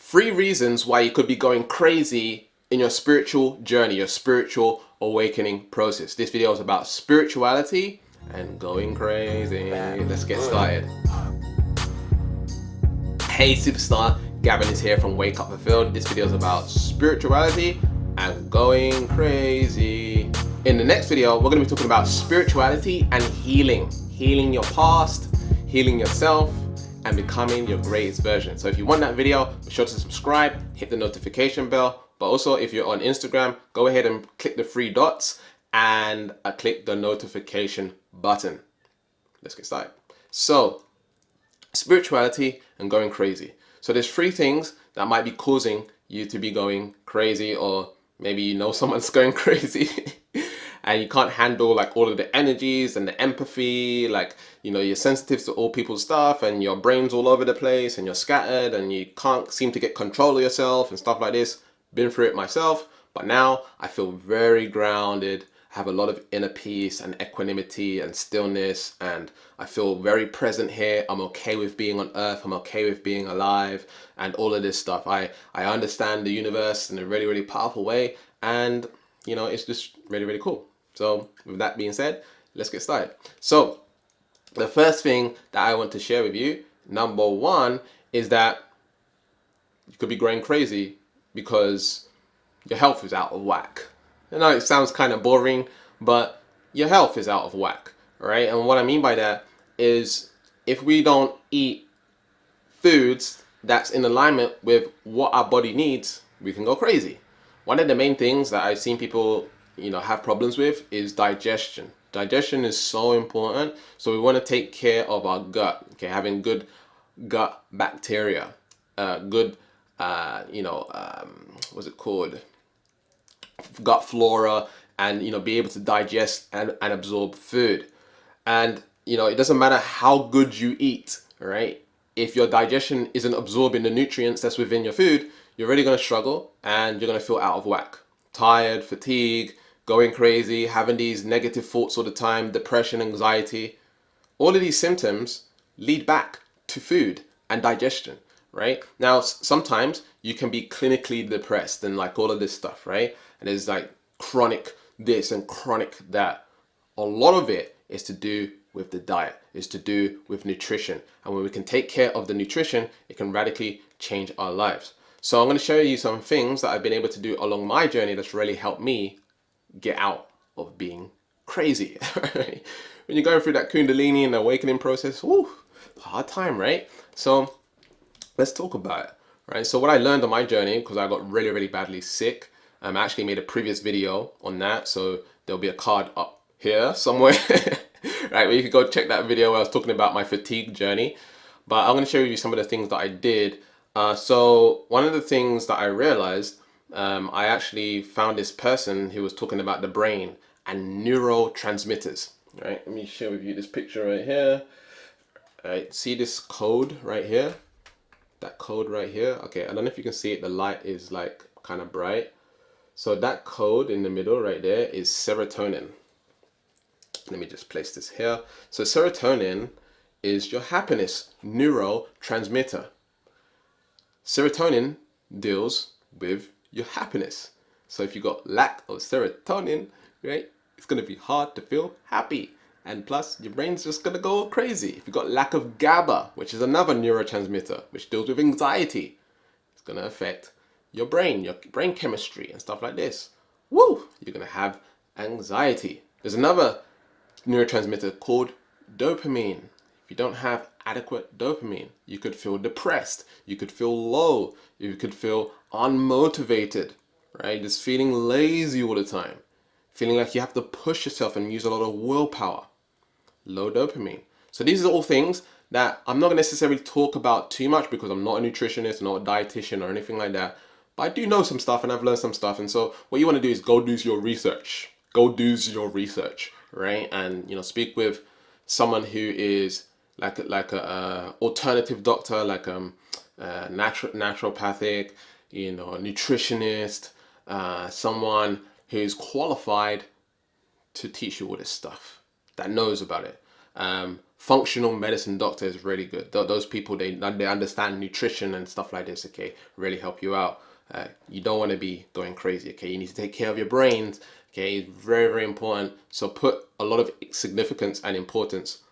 3 reasons why you could be going crazy in your spiritual journey, your spiritual awakening process. This video is about spirituality and going crazy. Let's get started. Hey superstar, Gavin is here from Wake Up Fulfilled. This video is about spirituality and going crazy. In the next video, we're going to be talking about spirituality and healing. Healing your past, healing yourself, and becoming your greatest version. So if you want that video, be sure to subscribe, hit the notification bell. But also if you're on Instagram, go ahead and click the 3 dots and click the notification button. Let's get started. So spirituality and going crazy. So there's 3 things that might be causing you to be going crazy, or maybe you know someone's going crazy and you can't handle like all of the energies and the empathy, like, you know, you're sensitive to all people's stuff and your brain's all over the place and you're scattered and you can't seem to get control of yourself and stuff like this. Been through it myself, but now I feel very grounded. I have a lot of inner peace and equanimity and stillness, and I feel very present here. I'm okay with being on earth. I'm okay with being alive and all of this stuff. I understand the universe in a really, really powerful way, and you know, it's just really, really cool. So with that being said, let's get started. So the first thing that I want to share with you, number 1, is that you could be going crazy because your health is out of whack. I know it sounds kind of boring, but your health is out of whack, right? And what I mean by that is if we don't eat foods that's in alignment with what our body needs, we can go crazy. One of the main things that I've seen people, you know, have problems with is digestion. Digestion is so important. So we want to take care of our gut, okay? Having good gut bacteria, good, what's it called? Gut flora, and, you know, be able to digest and absorb food. And, you know, it doesn't matter how good you eat, right? If your digestion isn't absorbing the nutrients that's within your food, you're really going to struggle and you're going to feel out of whack. Tired, fatigue, going crazy, having these negative thoughts all the time, depression, anxiety. All of these symptoms lead back to food and digestion, right? Now, sometimes you can be clinically depressed and like all of this stuff, right? And there's like chronic this and chronic that. A lot of it is to do with the diet, is to do with nutrition. And when we can take care of the nutrition, it can radically change our lives. So I'm going to show you some things that I've been able to do along my journey that's really helped me get out of being crazy. When you're going through that Kundalini and awakening process, woo, hard time, right? So let's talk about it, right? So what I learned on my journey, because I got really, really badly sick, I actually made a previous video on that, so there'll be a card up here somewhere, right, where you can go check that video where I was talking about my fatigue journey. But I'm going to show you some of the things that I did. So one of the things that I realized, I actually found this person who was talking about the brain and neurotransmitters, right? Let me share with you this picture right here. All right, see this code right here? That code right here. Okay, I don't know if you can see it. The light is like kind of bright. So that code in the middle right there is serotonin. Let me just place this here. So serotonin is your happiness neurotransmitter. Serotonin deals with your happiness. So if you got lack of serotonin, right, it's going to be hard to feel happy. And plus, your brain's just going to go crazy. If you got lack of GABA, which is another neurotransmitter, which deals with anxiety, it's going to affect your brain chemistry and stuff like this. Woo! You're going to have anxiety. There's another neurotransmitter called dopamine. If you don't have adequate dopamine, you could feel depressed, you could feel low, you could feel unmotivated, right? Just feeling lazy all the time, feeling like you have to push yourself and use a lot of willpower. Low dopamine. So these are all things that I'm not going to necessarily talk about too much because I'm not a nutritionist, not a dietitian or anything like that. But I do know some stuff and I've learned some stuff. And so what you want to do is go do your research. Go do your research, right? And, you know, speak with someone who is like a alternative doctor, like naturopathic, you know, a nutritionist, someone who's qualified to teach you all this stuff, that knows about it. functional medicine doctor is really good. Those people, they understand nutrition and stuff like this, okay, really help you out. You don't want to be going crazy, okay? You need to take care of your brains, okay? It's very, very important. So put a lot of significance and importance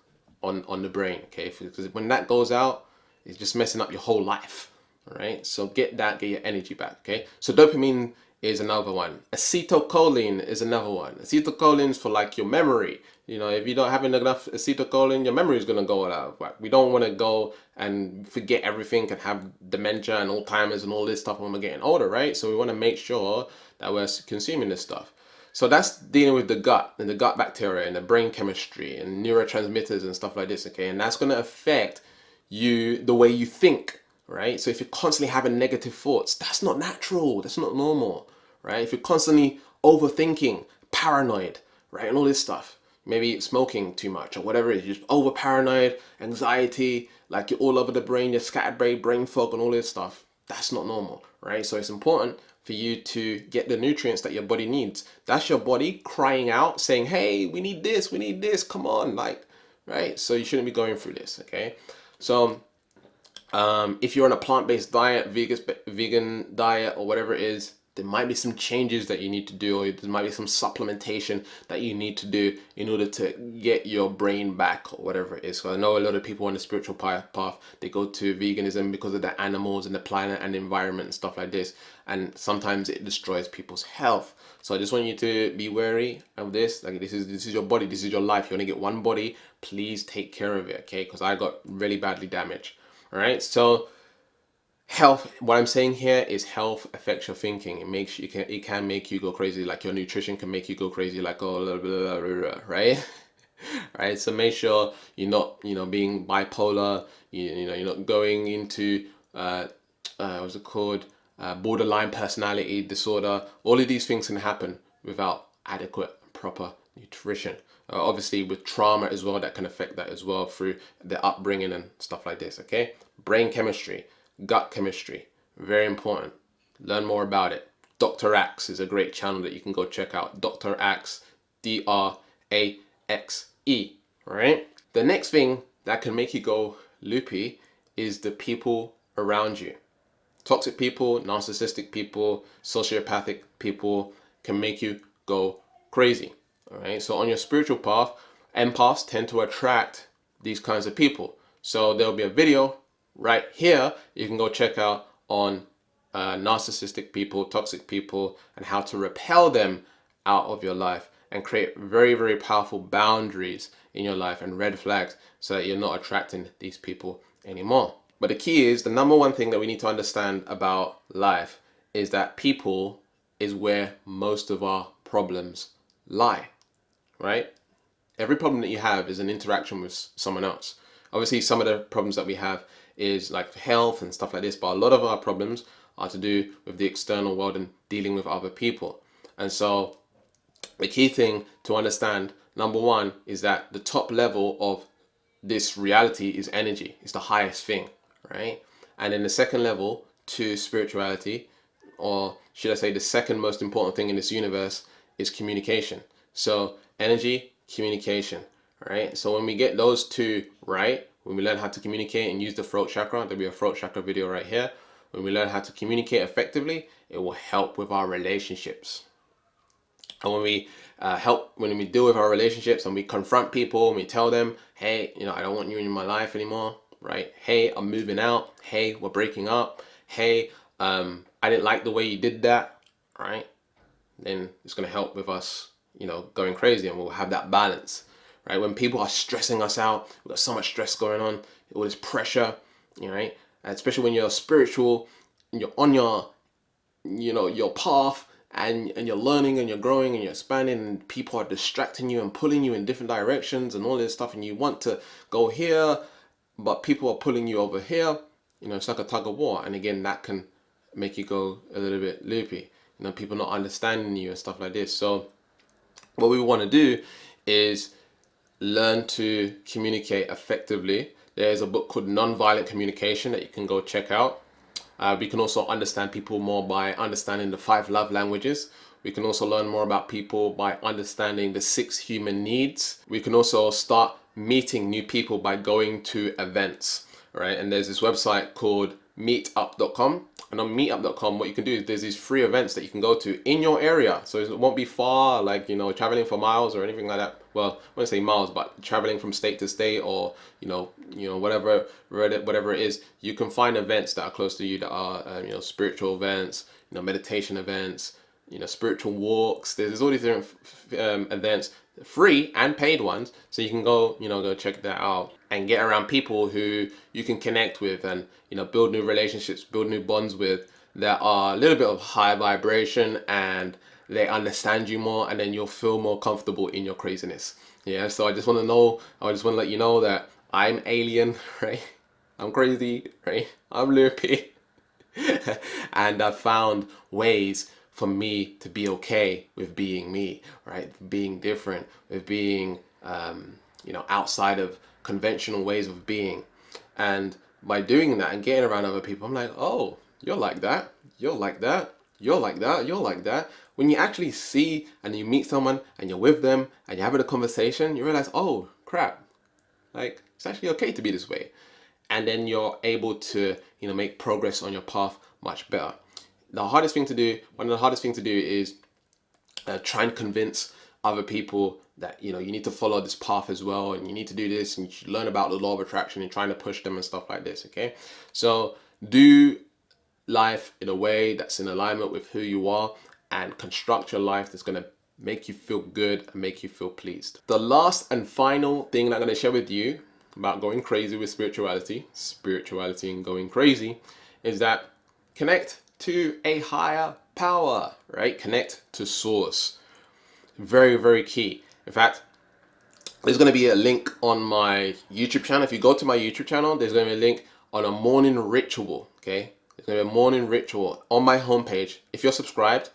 on the brain, okay? Because when that goes out, it's just messing up your whole life, all right? So get your energy back, okay? So dopamine is another one. Acetylcholine is another one. Acetylcholine is for like your memory. You know, if you don't have enough acetylcholine, your memory is going to go out of whack. We don't want to go and forget everything and have dementia and Alzheimer's and all this stuff when we're getting older, right? So we want to make sure that we're consuming this stuff. So that's dealing with the gut and the gut bacteria and the brain chemistry and neurotransmitters and stuff like this, okay? And that's going to affect you, the way you think, right? So if you're constantly having negative thoughts, that's not natural. That's not normal, right? If you're constantly overthinking, paranoid, right? And all this stuff, maybe smoking too much or whatever it is, you're just over paranoid, anxiety, like you're all over the brain, you're scattered brain fog and all this stuff. That's not normal, right? So it's important for you to get the nutrients that your body needs. That's your body crying out, saying, hey, we need this, come on, like, right? So you shouldn't be going through this, okay? So if you're on a plant-based diet, vegan diet or whatever it is, there might be some changes that you need to do, or there might be some supplementation that you need to do in order to get your brain back or whatever it is. So I know a lot of people on the spiritual path, they go to veganism because of the animals and the planet and the environment and stuff like this. And sometimes it destroys people's health. So I just want you to be wary of this. Like this is your body, this is your life. You only get one body. Please take care of it, okay? Because I got really badly damaged. All right, so health, what I'm saying here is health affects your thinking. It can make you go crazy. Like your nutrition can make you go crazy, like oh blah, blah, blah, blah, right? Right, so make sure you're not, being bipolar, you're not going into what's it called, borderline personality disorder. All of these things can happen without adequate, proper nutrition. Obviously with trauma as well, that can affect that as well through the upbringing and stuff like this, okay? Brain chemistry, gut chemistry, very important. Learn more about it. Dr. Axe is a great channel that you can go check out. Dr. Axe, Draxe, right? The next thing that can make you go loopy is the people around you. Toxic people, narcissistic people, sociopathic people can make you go crazy. All right, so on your spiritual path, empaths tend to attract these kinds of people. So there'll be a video right here you can go check out on narcissistic people, toxic people, and how to repel them out of your life and create very, very powerful boundaries in your life and red flags so that you're not attracting these people anymore. But the key is, the number one thing that we need to understand about life is that people is where most of our problems lie, right? Every problem that you have is an interaction with someone else. Obviously, some of the problems that we have is like health and stuff like this, but a lot of our problems are to do with the external world and dealing with other people. And so the key thing to understand, number one, is that the top level of this reality is energy. It's the highest thing, right? And then the second level to spirituality, or should I say the second most important thing in this universe, is communication. So energy, communication, right? So when we get those two right, when we learn how to communicate and use the throat chakra, there'll be a throat chakra video right here. When we learn how to communicate effectively, it will help with our relationships. And when we when we deal with our relationships and we confront people and we tell them, hey, I don't want you in my life anymore, right? Hey, I'm moving out. Hey, we're breaking up. Hey, I didn't like the way you did that, right? Then it's going to help with us, going crazy, and we'll have that balance, right? When people are stressing us out, we've got so much stress going on, all this pressure, right? Especially when you're spiritual, and you're on your, your path, and you're learning and you're growing and you're expanding, and people are distracting you and pulling you in different directions and all this stuff, and you want to go here, but people are pulling you over here. It's like a tug of war, and again, that can make you go a little bit loopy. People not understanding you and stuff like this. So what we want to do is learn to communicate effectively. There's a book called Nonviolent Communication that you can go check out. We can also understand people more by understanding the 5 love languages. We can also learn more about people by understanding the 6 human needs. We can also start meeting new people by going to events, right? And there's this website called meetup.com. And on meetup.com, what you can do is there's these free events that you can go to in your area. So it won't be far, like, you know, traveling for miles or anything like that. Well, I wouldn't say miles, but traveling from state to state, or, whatever it is, you can find events that are close to you that are, spiritual events, meditation events, spiritual walks. There's all these different events, free and paid ones, so you can go check that out and get around people who you can connect with and build new relationships, build new bonds with, that are a little bit of high vibration, and they understand you more, and then you'll feel more comfortable in your craziness. Yeah, so I just want to let you know that I'm alien, right? I'm crazy, right? I'm loopy. And I found ways for me to be okay with being me, right? Being different, with being, outside of conventional ways of being. And by doing that and getting around other people, I'm like, oh, you're like that, you're like that, you're like that, you're like that. When you actually see and you meet someone and you're with them and you're having a conversation, you realize, oh, crap, like, it's actually okay to be this way. And then you're able to, make progress on your path much better. One of the hardest things to do is try and convince other people that, you need to follow this path as well, and you need to do this, and you should learn about the law of attraction, and trying to push them and stuff like this, okay? So do life in a way that's in alignment with who you are, and construct your life that's going to make you feel good and make you feel pleased. The last and final thing that I'm going to share with you about going crazy with spirituality and going crazy, is that connect to a higher power, right? Connect to source. Very, very key. In fact, there's going to be a link on my YouTube channel. If you go to my YouTube channel, there's going to be a link on a morning ritual, okay? There's going to be a morning ritual on my homepage. If you're subscribed,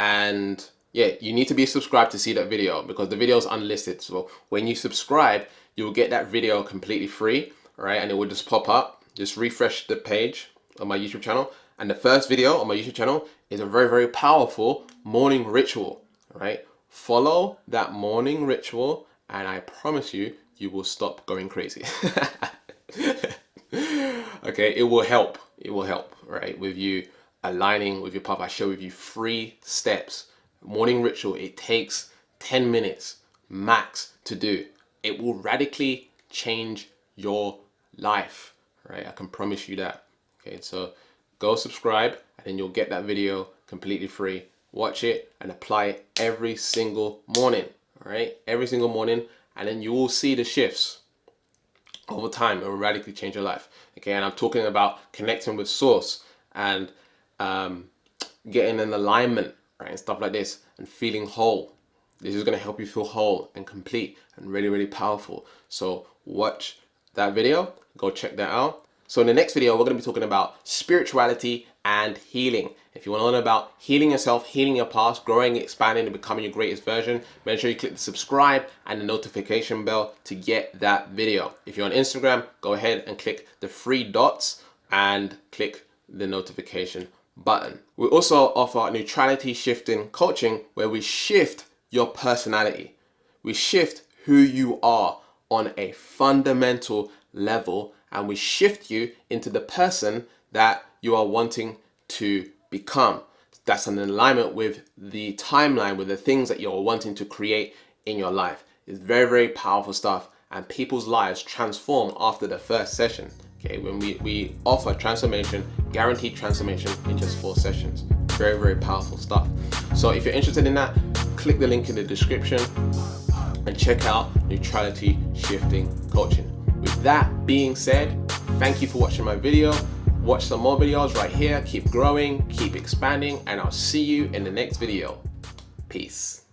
and yeah, you need to be subscribed to see that video, because the video is unlisted. So when you subscribe, you will get that video completely free, right? And it will just pop up. Just refresh the page on my YouTube channel. And the first video on my YouTube channel is a very, very powerful morning ritual, right? Follow that morning ritual, and I promise you, you will stop going crazy. Okay, it will help. It will help, right? With you aligning with your path. I share with you 3 steps. Morning ritual, it takes 10 minutes max to do. It will radically change your life, right? I can promise you that. Okay, so go subscribe, and then you'll get that video completely free. Watch it and apply it every single morning, all right? Every single morning, and then you will see the shifts over time. It will radically change your life, okay? And I'm talking about connecting with source and getting in alignment, right? And stuff like this, and feeling whole. This is going to help you feel whole and complete and really, really powerful. So watch that video, go check that out. So in the next video, we're going to be talking about spirituality and healing. If you want to learn about healing yourself, healing your past, growing, expanding, and becoming your greatest version, make sure you click the subscribe and the notification bell to get that video. If you're on Instagram, go ahead and click the 3 dots and click the notification button. We also offer neutrality shifting coaching, where we shift your personality. We shift who you are on a fundamental level, and we shift you into the person that you are wanting to become. That's in alignment with the timeline, with the things that you're wanting to create in your life. It's very, very powerful stuff, and people's lives transform after the first session. Okay, when we offer transformation, guaranteed transformation in just 4 sessions. Very, very powerful stuff. So if you're interested in that, click the link in the description and check out Neutrality Shifting Coaching. With that being said, thank you for watching my video. Watch some more videos right here. Keep growing, keep expanding, and I'll see you in the next video. Peace.